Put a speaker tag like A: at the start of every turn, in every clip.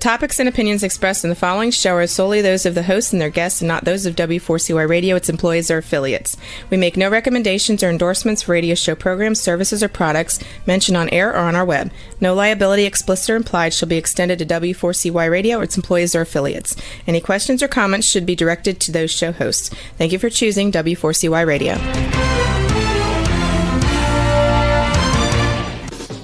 A: topics and opinions expressed in the following show are solely those of the hosts and their guests and not those of W4CY Radio, its employees, or affiliates. We make no recommendations or endorsements for radio show programs, services, or products mentioned on air or on our web. No liability, explicit or implied, shall be extended to W4CY Radio or its employees or affiliates. Any questions or comments should be directed to those show hosts. Thank you for choosing W4CY Radio.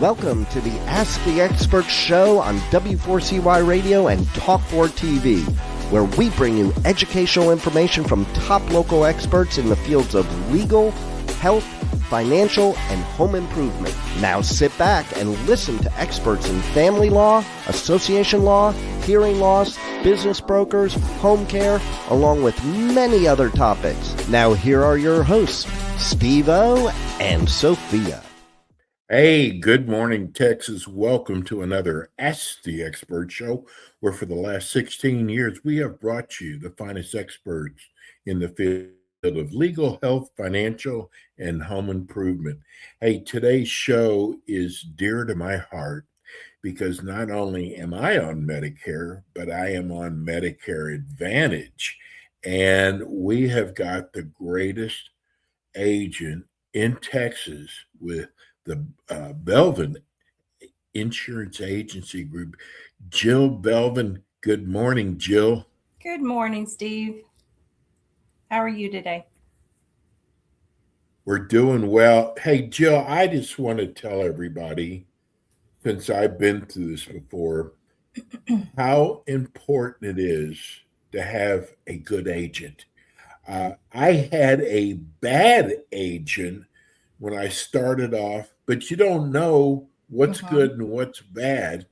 B: Welcome to the Ask the Expert show on W4CY Radio and Talk4 TV, where we bring you educational information from top local experts in the fields of legal, health, financial, and home improvement. Now sit back and listen to experts in family law, association law, hearing loss, business brokers, home care, along with many other topics. Now here are your hosts, Steve-O and Sophia.
C: Hey, good morning, Texas. Welcome to another Ask the Expert show, where for the last 16 years, we have brought you the finest experts in the field of legal, health, financial, and home improvement. Hey, today's show is dear to my heart because not only am I on Medicare, but I am on Medicare Advantage. And we have got the greatest agent in Texas with the Belvin Insurance Agency Group, Jill Belvin. Good morning, Jill.
D: Good morning, Steve. How are you today?
C: We're doing well. Hey, Jill, I just want to tell everybody, since I've been through this before, how important it is to have a good agent. I had a bad agent when I started off, but you don't know what's good and what's bad.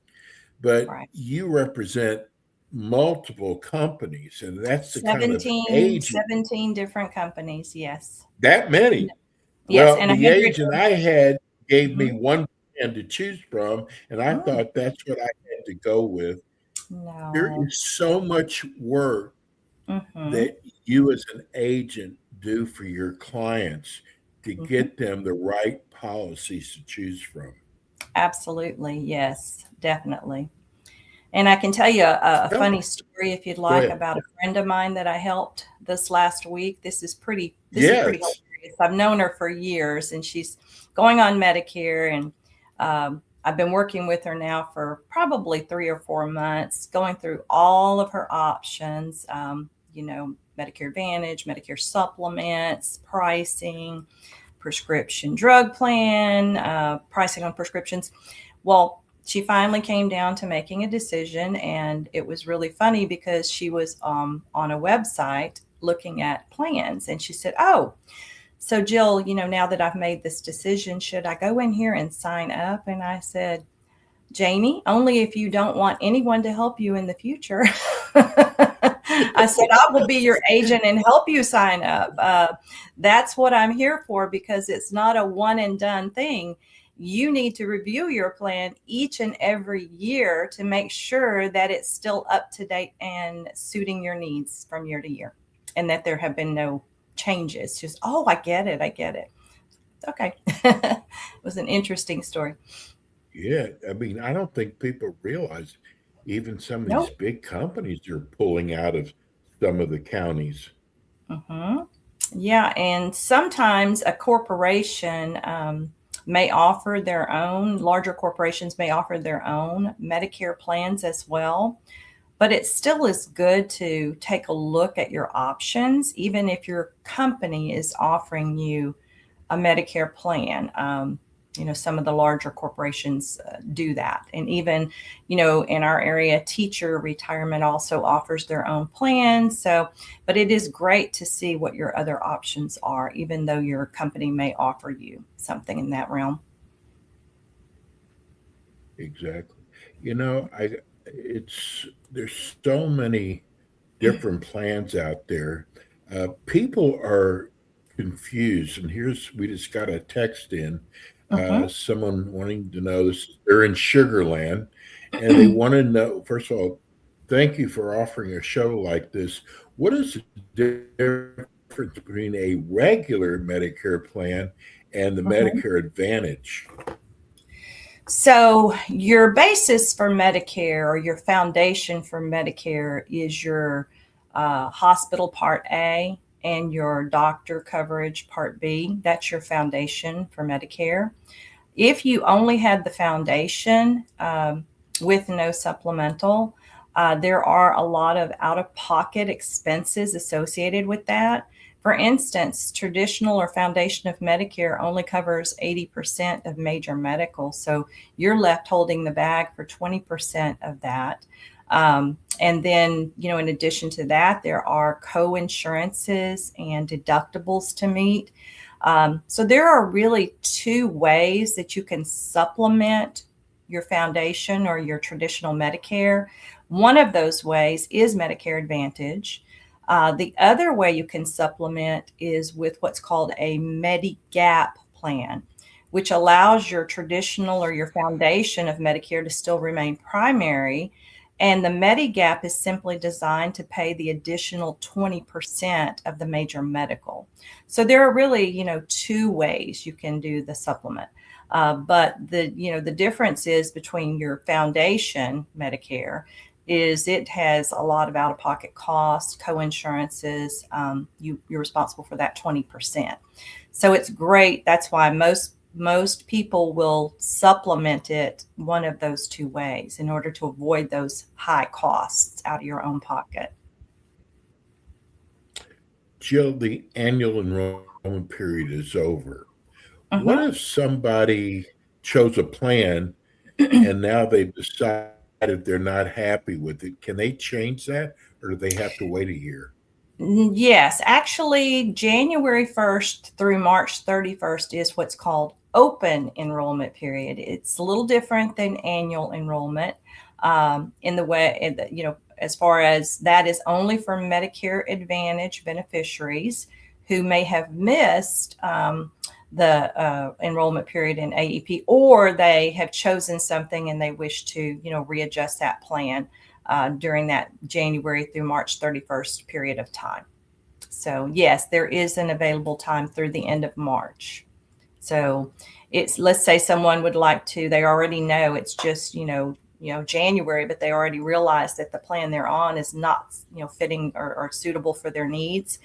C: But you represent multiple companies, and that's the
D: 17 different companies, yes.
C: That many?
D: Yes,
C: well, the agent I had gave me one plan to choose from, and I thought that's what I had to go with.
D: No.
C: There is so much work that you as an agent do for your clients to get them the right policies to choose from.
D: Absolutely. Yes, definitely. And I can tell you a funny story if you'd like about a friend of mine that I helped this last week. This is pretty hilarious. I've known her for years and she's going on Medicare, and I've been working with her now for probably 3 or 4 months, going through all of her options, Medicare Advantage, Medicare supplements, pricing, prescription drug plan, pricing on prescriptions. Well, she finally came down to making a decision, and it was really funny because she was on a website looking at plans, and she said, "Oh, so Jill, now that I've made this decision, should I go in here and sign up?" And I said, "Jamie, only if you don't want anyone to help you in the future." I said, "I will be your agent and help you sign up. That's what I'm here for, because it's not a one and done thing. You need to review your plan each and every year to make sure that it's still up to date and suiting your needs from year to year, and that there have been no changes." Just, "Oh, I get it. Okay." It was an interesting story.
C: Yeah. I mean, I don't think people realize even some of these big companies are pulling out of some of the counties.
D: Yeah. And sometimes a corporation may offer their own, larger corporations may offer their own Medicare plans as well. But it still is good to take a look at your options, even if your company is offering you a Medicare plan. Some of the larger corporations do that. And even, in our area, teacher retirement also offers their own plans. But it is great to see what your other options are, even though your company may offer you something in that realm.
C: Exactly. There's so many different plans out there. People are confused, and we just got a text in. Someone wanting to know this. They're in Sugar Land, and they want to know, first of all, thank you for offering a show like this. What is the difference between a regular Medicare plan and the Medicare Advantage?
D: So your basis for Medicare, or your foundation for Medicare, is your hospital Part A and your doctor coverage Part B. That's your foundation for Medicare. If you only had the foundation with no supplemental, there are a lot of out-of-pocket expenses associated with that. For instance, traditional or foundation of Medicare only covers 80% of major medical. So you're left holding the bag for 20% of that. And then, in addition to that, there are co-insurances and deductibles to meet. So there are really two ways that you can supplement your foundation or your traditional Medicare. One of those ways is Medicare Advantage. The other way you can supplement is with what's called a Medigap plan, which allows your traditional or your foundation of Medicare to still remain primary. And the Medigap is simply designed to pay the additional 20% of the major medical. So there are really, two ways you can do the supplement. But the difference is between your foundation Medicare is it has a lot of out-of-pocket costs, co-insurances. You're responsible for that 20%. So it's great. That's why most people will supplement it one of those two ways in order to avoid those high costs out of your own pocket.
C: Jill, the annual enrollment period is over. What
D: Mm-hmm.
C: if somebody chose a plan and now they've decided they're not happy with it? Can they change that, or do they have to wait a year?
D: Yes, actually, January 1st through March 31st is what's called open enrollment period. It's a little different than annual enrollment in the way, as far as that is only for Medicare Advantage beneficiaries who may have missed the enrollment period in AEP, or they have chosen something and they wish to, readjust that plan during that January through March 31st period of time. So yes, there is an available time through the end of March. So let's say someone would like to, they already know it's just, January, but they already realize that the plan they're on is not, fitting or suitable for their needs.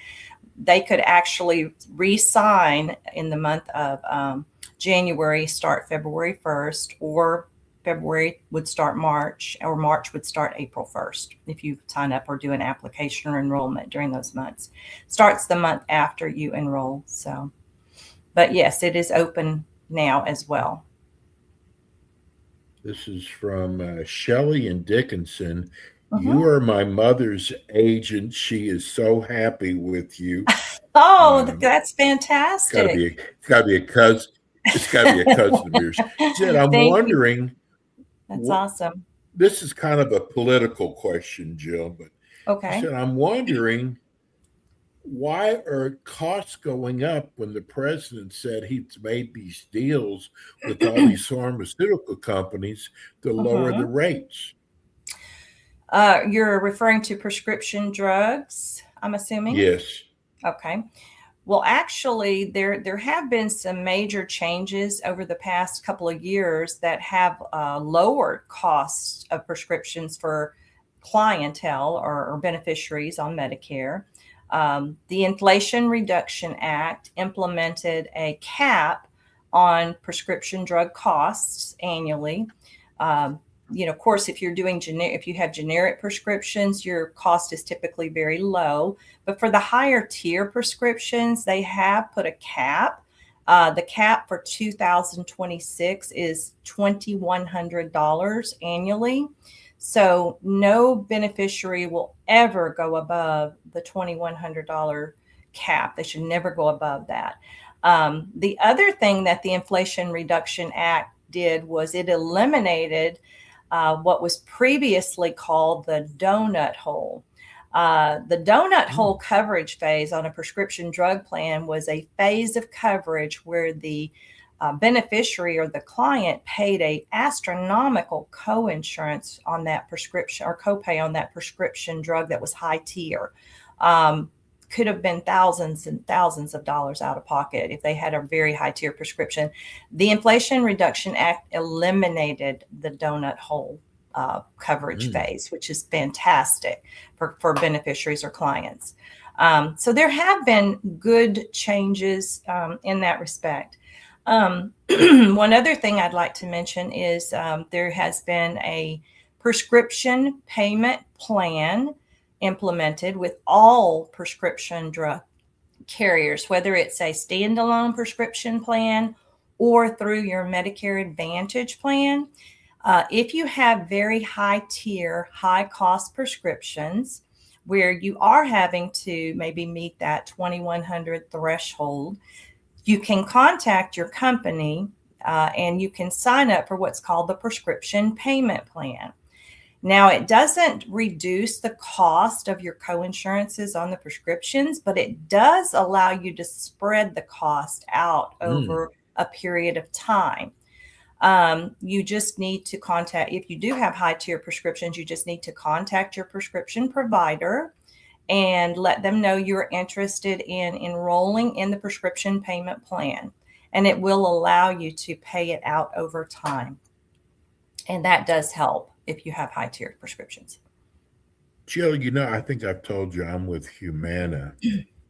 D: They could actually re-sign in the month of January, start February 1st, or February would start March, or March would start April 1st if you sign up or do an application or enrollment during those months. Starts the month after you enroll. So, but yes, it is open now as well.
C: This is from Shelley and Dickinson. You
D: Mm-hmm.
C: are my mother's agent. She is so happy with you.
D: Oh,
C: Um,
D: that's fantastic.
C: it's got to be a cousin. It's got to be a cousin of yours. She said, "I'm
D: Thank you.
C: wondering."
D: That's awesome.
C: This is kind of a political question, Jill, but she
D: Okay.
C: said, "I'm wondering why are costs going up when the president said he's made these deals with all these pharmaceutical companies to lower the
D: Mm-hmm.
C: rates?"
D: You're referring to prescription drugs, I'm assuming?
C: Yes.
D: Okay. Well, actually, there have been some major changes over the past couple of years that have lowered costs of prescriptions for clientele or beneficiaries on Medicare. The Inflation Reduction Act implemented a cap on prescription drug costs annually. Of course, if if you have generic prescriptions, your cost is typically very low. But for the higher tier prescriptions, they have put a cap. The cap for 2026 is $2,100 annually. So no beneficiary will ever go above the $2,100 cap. They should never go above that. The other thing that the Inflation Reduction Act did was it eliminated what was previously called the donut hole. The donut hole coverage phase on a prescription drug plan was a phase of coverage where the beneficiary or the client paid a astronomical co-insurance on that prescription or copay on that prescription drug that was high tier. could have been thousands and thousands of dollars out of pocket if they had a very high tier prescription. The Inflation Reduction Act eliminated the donut hole coverage phase, which is fantastic for beneficiaries or clients. So there have been good changes in that respect. One other thing I'd like to mention is there has been a prescription payment plan implemented with all prescription drug carriers, whether it's a standalone prescription plan or through your Medicare Advantage plan. If you have very high tier, high cost prescriptions where you are having to maybe meet that 2,100 threshold, you can contact your company and you can sign up for what's called the prescription payment plan. Now, it doesn't reduce the cost of your coinsurances on the prescriptions, but it does allow you to spread the cost out over a period of time. You just need to contact, if you do have high tier prescriptions, you just need to contact your prescription provider and let them know you're interested in enrolling in the prescription payment plan. And it will allow you to pay it out over time. And that does help if you have high tier prescriptions.
C: Jill, I think I've told you I'm with Humana,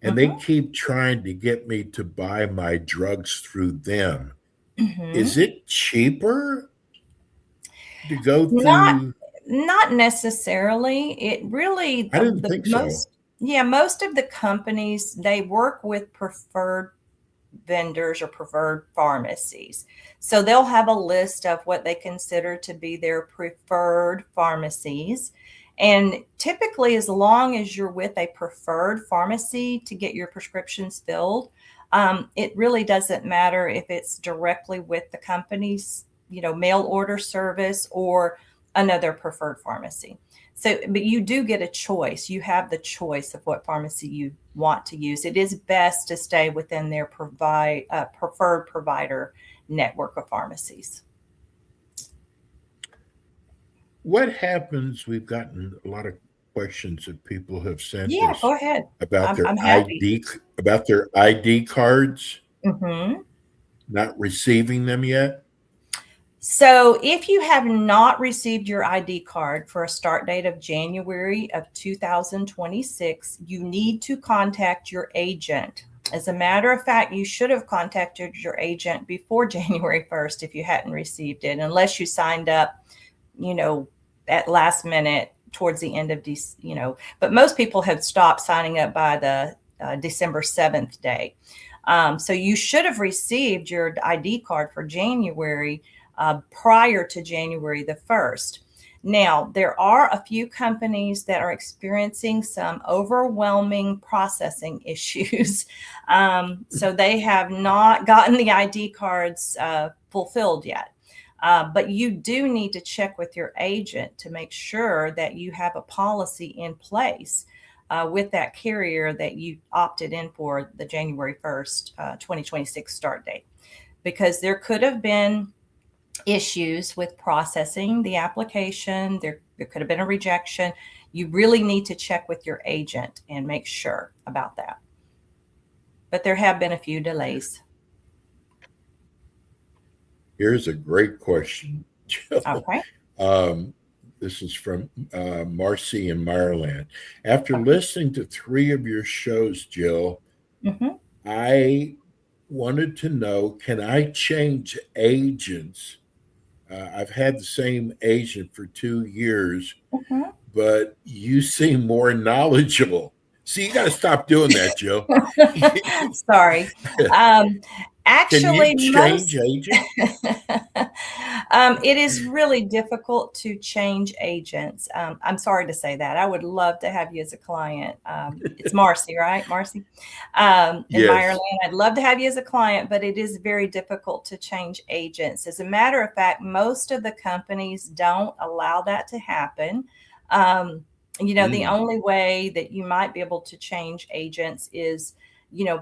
C: and they keep trying to get me to buy my drugs through them. Is it cheaper to go through?
D: Not necessarily. It really,
C: I didn't think so.
D: Yeah, most of the companies, they work with preferred vendors or preferred pharmacies. So they'll have a list of what they consider to be their preferred pharmacies. And typically, as long as you're with a preferred pharmacy to get your prescriptions filled, it really doesn't matter if it's directly with the company's, mail order service or another preferred pharmacy. So, but you do get a choice. You have the choice of what pharmacy you want to use. It is best to stay within their preferred provider network of pharmacies.
C: What happens? We've gotten a lot of questions that people have sent us.
D: Go ahead.
C: About their ID cards, not receiving them yet.
D: So if you have not received your ID card for a start date of January of 2026, you need to contact your agent. As a matter of fact, you should have contacted your agent before January 1st if you hadn't received it, unless you signed up, at last minute towards the end of but most people have stopped signing up by the December 7th day. So you should have received your ID card for January prior to January the 1st. Now, there are a few companies that are experiencing some overwhelming processing issues. So they have not gotten the ID cards fulfilled yet. But you do need to check with your agent to make sure that you have a policy in place with that carrier that you opted in for the January 1st, 2026 start date. Because there could have been issues with processing the application. There could have been a rejection. You really need to check with your agent and make sure about that. But there have been a few delays.
C: Here's a great question, Jill.
D: Okay.
C: This is from Marcy in Maryland. After listening to 3 of your shows, Jill, I wanted to know, can I change agents? I've had the same agent for 2 years, but you seem more knowledgeable. See, you got to stop doing that, Jill.
D: Sorry. Actually,
C: can you change agents?
D: It is really difficult to change agents. I'm sorry to say that. I would love to have you as a client. It's Marcy, right? Marcy? In
C: Yes.
D: Ireland. I'd love to have you as a client, but it is very difficult to change agents. As a matter of fact, most of the companies don't allow that to happen. The only way that you might be able to change agents is,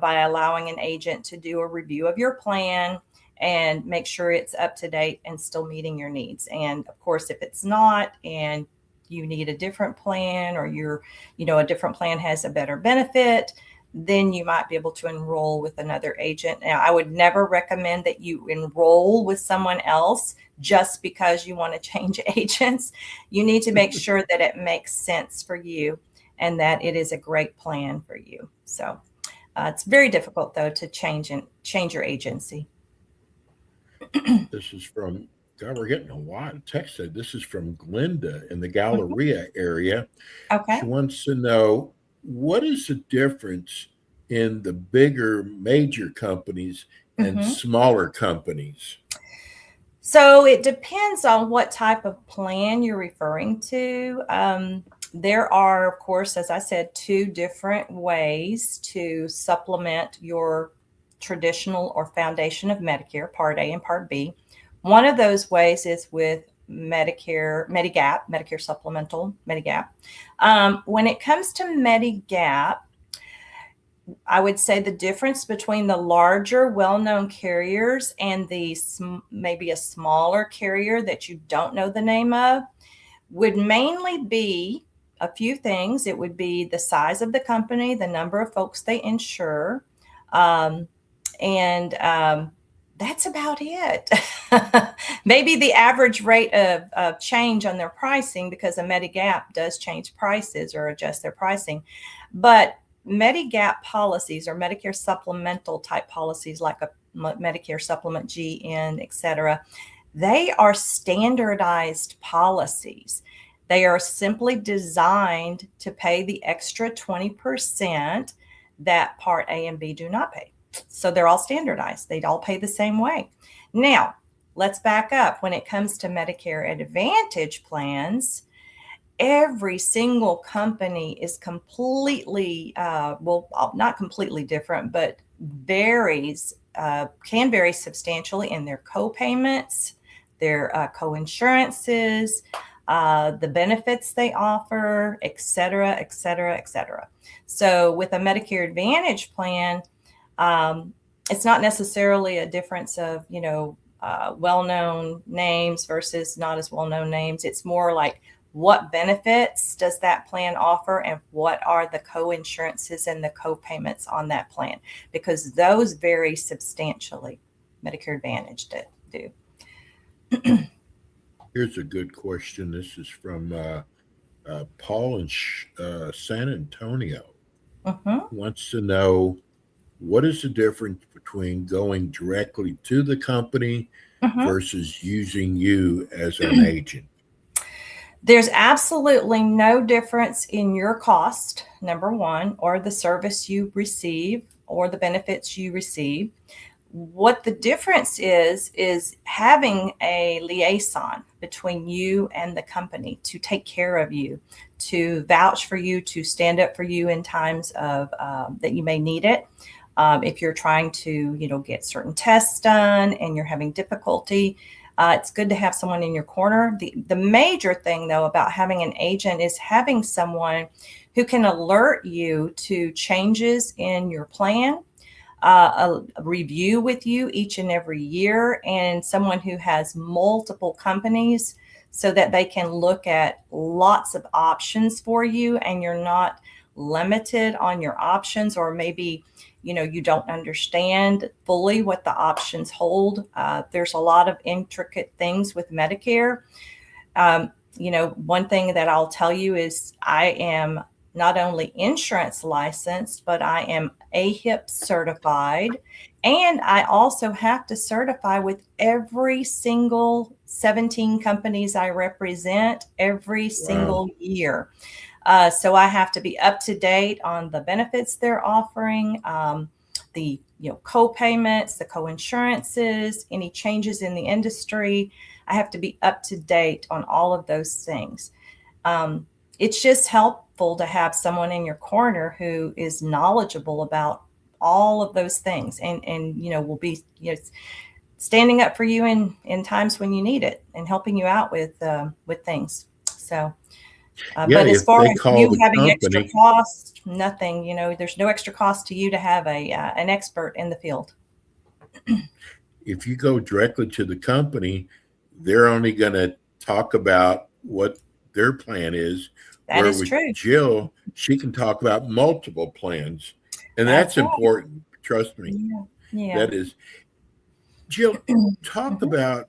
D: by allowing an agent to do a review of your plan and make sure it's up to date and still meeting your needs. And of course, if it's not, and you need a different plan, or a different plan has a better benefit, then you might be able to enroll with another agent. Now, I would never recommend that you enroll with someone else just because you want to change agents. You need to make sure that it makes sense for you and that it is a great plan for you. So it's very difficult, though, to change your agency.
C: This is from, God, we're getting a lot of text. This is from Glenda in the Galleria area.
D: Okay.
C: She wants to know, what is the difference in the bigger major companies and smaller companies?
D: So it depends on what type of plan you're referring to. There are, of course, as I said, two different ways to supplement your traditional or foundation of Medicare, Part A and Part B. One of those ways is with Medicare, Medigap, Medicare Supplemental, Medigap. When it comes to Medigap, I would say the difference between the larger, well-known carriers and the maybe a smaller carrier that you don't know the name of would mainly be a few things. It would be the size of the company, the number of folks they insure, and that's about it. Maybe the average rate of change on their pricing, because a Medigap does change prices or adjust their pricing. But Medigap policies, or Medicare supplemental type policies like a Medicare Supplement GN, et cetera, they are standardized policies. They are simply designed to pay the extra 20% that Part A and B do not pay. So they're all standardized. They all pay the same way. Now, let's back up. When it comes to Medicare Advantage plans, every single company is completely, not completely different, but can vary substantially in their co-payments, their co-insurances, the benefits they offer, et cetera, et cetera, et cetera. So with a Medicare Advantage plan, it's not necessarily a difference of, well-known names versus not as well-known names. It's more like, what benefits does that plan offer, and what are the co-insurances and the co-payments on that plan? Because those vary substantially. Medicare Advantage do.
C: Here's a good question. This is from Paul in San Antonio. Wants to know, what is the difference between going directly to the company versus using you as an agent?
D: There's absolutely no difference in your cost, number one, or the service you receive or the benefits you receive. What the difference is having a liaison between you and the company to take care of you, to vouch for you, to stand up for you in times of that you may need it. If you're trying to, get certain tests done and you're having difficulty, it's good to have someone in your corner. The major thing, though, about having an agent is having someone who can alert you to changes in your plan, a review with you each and every year, and someone who has multiple companies so that they can look at lots of options for you and you're not limited on your options, or maybe you don't understand fully what the options hold. There's a lot of intricate things with Medicare. One thing that I'll tell you is I am not only insurance licensed, but I am AHIP certified. And I also have to certify with every single 17 companies I represent every single year. So I have to be up to date on the benefits they're offering, the co-payments, the co-insurances, any changes in the industry. I have to be up to date on all of those things. It's just helpful to have someone in your corner who is knowledgeable about all of those things and will be standing up for you in times when you need it and helping you out with things. So. But as far as you having extra cost, nothing, there's no extra cost to you to have an expert in the field.
C: If you go directly to the company, they're only going to talk about what their plan is.
D: That
C: Where
D: is
C: with
D: true.
C: Jill, she can talk about multiple plans. And that's
D: That's right.
C: important. Trust me.
D: Yeah. Yeah.
C: That is. Jill, talk
D: Mhm.
C: about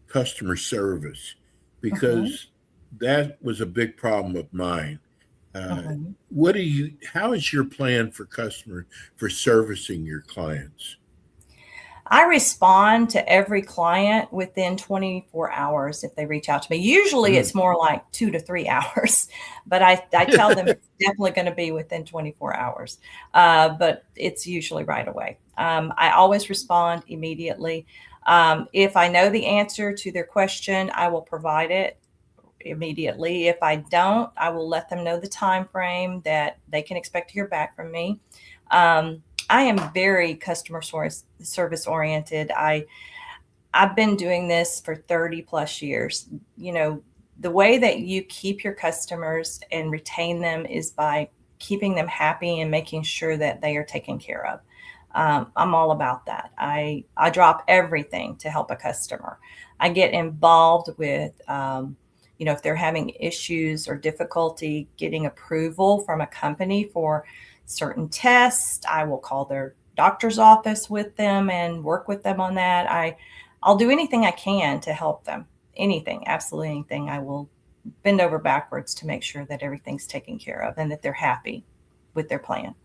C: customer service,
D: Mhm.
C: because that was a big problem of mine.
D: Mhm.
C: How is your plan for servicing your clients?
D: I respond to every client within 24 hours if they reach out to me. Usually
C: Mm.
D: it's more like 2 to 3 hours, but I tell them it's definitely going to be within 24 hours. But it's usually right away. I always respond immediately. If I know the answer to their question, I will provide it immediately. If I don't, I will let them know the time frame that they can expect to hear back from me. I am very service oriented. I've been doing this for 30 plus years. You know, the way that you keep your customers and retain them is by keeping them happy and making sure that they are taken care of. I'm all about that. I drop everything to help a customer. I get involved with, if they're having issues or difficulty getting approval from a company for certain tests, I will call their doctor's office with them and work with them on that. I'll do anything I can to help them. Anything, absolutely anything. I will bend over backwards to make sure that everything's taken care of and that they're happy with their plan.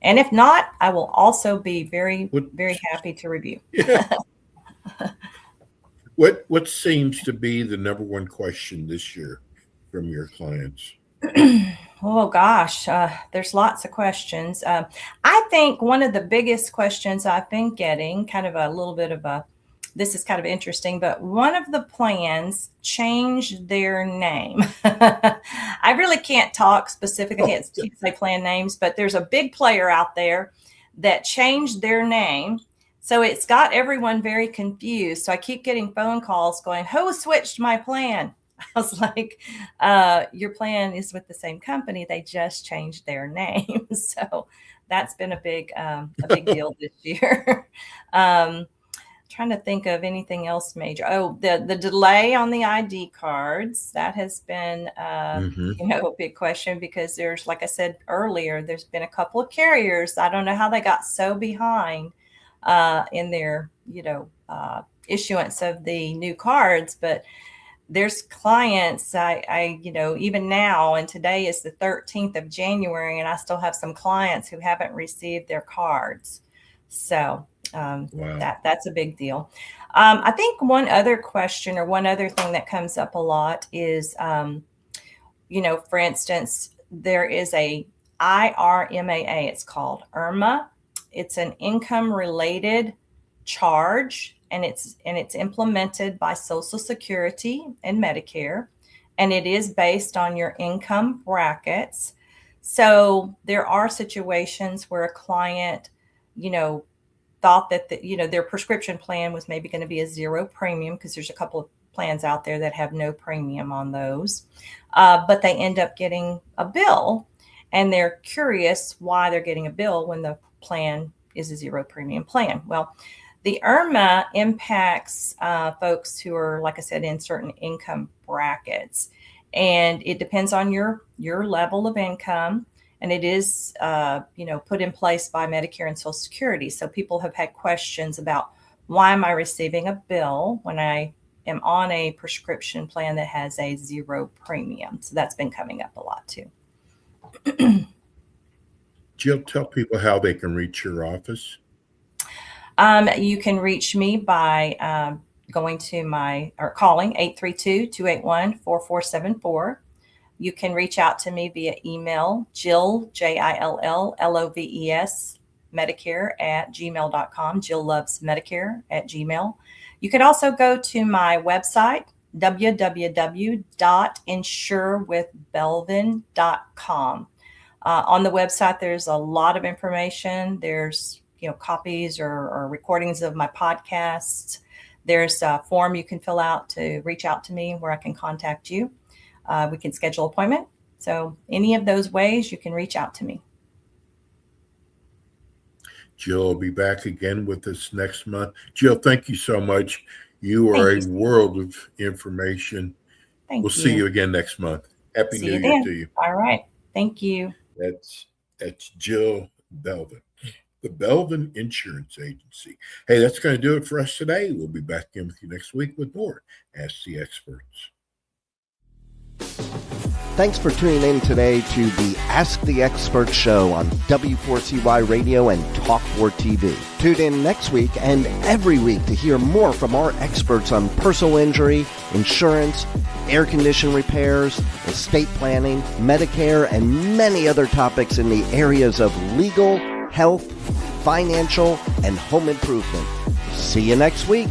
D: And if not, I will also be very,
C: What
D: very happy to review.
C: Yeah. What seems to be the number one question this year from your clients?
D: Oh gosh, there's lots of questions. I think one of the biggest questions I've been getting, kind of a little bit of this is kind of interesting, but one of the plans changed their name. I really can't talk specifically, I can't say plan names, but there's a big player out there that changed their name. So it's got everyone very confused. So I keep getting phone calls going, who switched my plan? I was like, your plan is with the same company. They just changed their name. So that's been a big deal this year. Trying to think of anything else major. Oh, the delay on the ID cards, that has been, a big question because there's, like I said earlier, there's been a couple of carriers. I don't know how they got so behind in their, issuance of the new cards, but there's clients even now, and today is the 13th of January, and I still have some clients who haven't received their cards. So
C: Wow.
D: that's a big deal. I think one other question or one other thing that comes up a lot is, for instance, there is a IRMAA, it's called IRMA. It's an income related charge, and it's implemented by Social Security and Medicare, and it is based on your income brackets. So there are situations where a client, thought that their prescription plan was maybe going to be a zero premium, because there's a couple of plans out there that have no premium on those, but they end up getting a bill, and they're curious why they're getting a bill when the plan is a zero premium plan. Well, the IRMA impacts folks who are, like I said, in certain income brackets, and it depends on your level of income, and it is put in place by Medicare and Social Security. So people have had questions about, why am I receiving a bill when I am on a prescription plan that has a zero premium? So that's been coming up a lot too.
C: Jill, tell people how they can reach your office.
D: You can reach me by calling 832-281-4474. You can reach out to me via email, Jill, JILLLOVES, Medicare @gmail.com. Jill Loves Medicare @gmail. You can also go to my website, www.insurewithbelvin.com. On the website, there's a lot of information. There's copies or recordings of my podcasts. There's a form you can fill out to reach out to me where I can contact you. We can schedule an appointment. So any of those ways you can reach out to me.
C: Jill will be back again with us next month. Jill, thank you so much. You are a world of information,
D: Thank
C: We'll
D: you.
C: see you again next month. Happy New Year to you.
D: All right. Thank you.
C: That's Jill Belvin, the Belvin Insurance Agency. Hey, that's going to do it for us today. We'll be back in with you next week with more Ask the Experts.
B: Thanks for tuning in today to the Ask the Expert show on W4CY Radio and Talk4 TV. Tune in next week and every week to hear more from our experts on personal injury, insurance, air condition repairs, estate planning, Medicare, and many other topics in the areas of legal, health, financial, and home improvement. See you next week.